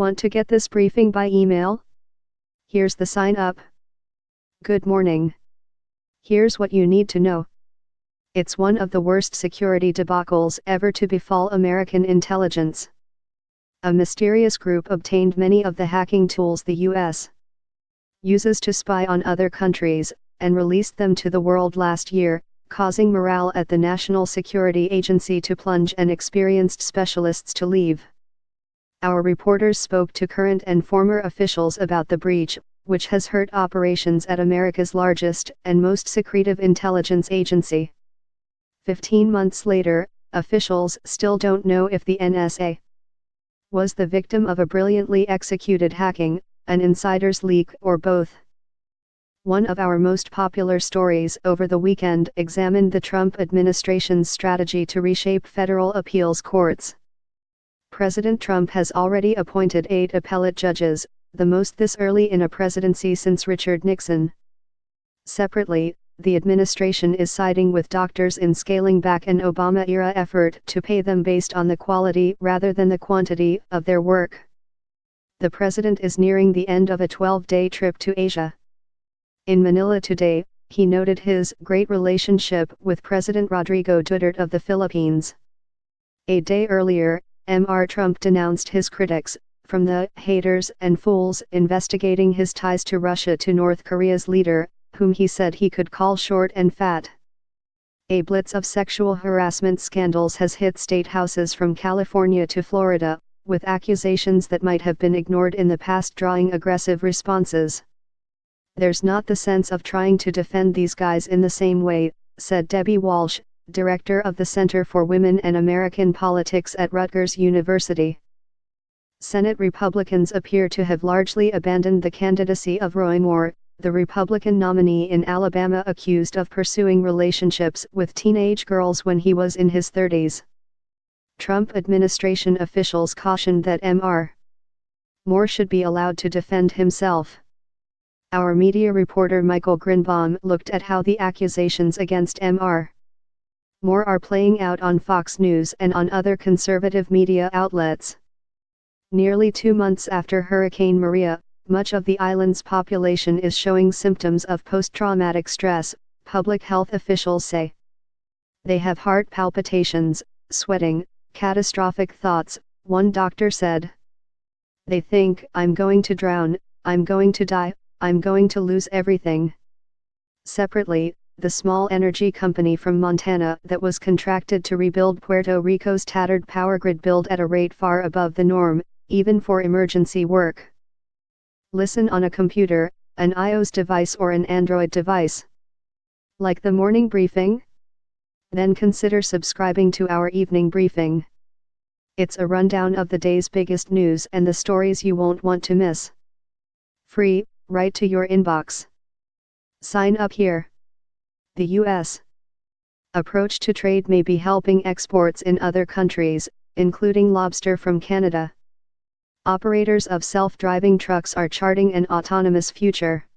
Want to get this briefing by email? Here's the sign up. Good morning. Here's what you need to know. It's one of the worst security debacles ever to befall American intelligence. A mysterious group obtained many of the hacking tools the U.S. uses to spy on other countries, and released them to the world last year, causing morale at the National Security Agency to plunge and experienced specialists to leave. Our reporters spoke to current and former officials about the breach, which has hurt operations at America's largest and most secretive intelligence agency. 15 months later, officials still don't know if the NSA was the victim of a brilliantly executed hacking, an insider's leak, or both. One of our most popular stories over the weekend examined the Trump administration's strategy to reshape federal appeals courts. President Trump has already appointed 8 appellate judges, the most this early in a presidency since Richard Nixon. Separately, the administration is siding with doctors in scaling back an Obama-era effort to pay them based on the quality rather than the quantity of their work. The president is nearing the end of a 12-day trip to Asia. In Manila today, he noted his great relationship with President Rodrigo Duterte of the Philippines. A day earlier, Mr. Trump denounced his critics, from the haters and fools investigating his ties to Russia to North Korea's leader, whom he said he could call short and fat. A blitz of sexual harassment scandals has hit state houses from California to Florida, with accusations that might have been ignored in the past drawing aggressive responses. There's not the sense of trying to defend these guys in the same way, said Debbie Walsh, director of the Center for Women and American Politics at Rutgers University. Senate Republicans appear to have largely abandoned the candidacy of Roy Moore, the Republican nominee in Alabama accused of pursuing relationships with teenage girls when he was in his 30s. Trump administration officials cautioned that Mr. Moore should be allowed to defend himself. Our media reporter Michael Grinbaum looked at how the accusations against Mr. Moore are playing out on Fox News and on other conservative media outlets. Nearly 2 months after Hurricane Maria, much of the island's population is showing symptoms of post-traumatic stress, public health officials say. They have heart palpitations, sweating, catastrophic thoughts, one doctor said. They think, I'm going to drown, I'm going to die, I'm going to lose everything. Separately, the small energy company from Montana that was contracted to rebuild Puerto Rico's tattered power grid billed at a rate far above the norm, even for emergency work. Listen on a computer, an iOS device or an Android device. Like the morning briefing? Then consider subscribing to our evening briefing. It's a rundown of the day's biggest news and the stories you won't want to miss. Free, right to your inbox. Sign up here. The U.S. approach to trade may be helping exports in other countries, including lobster from Canada. Operators of self-driving trucks are charting an autonomous future.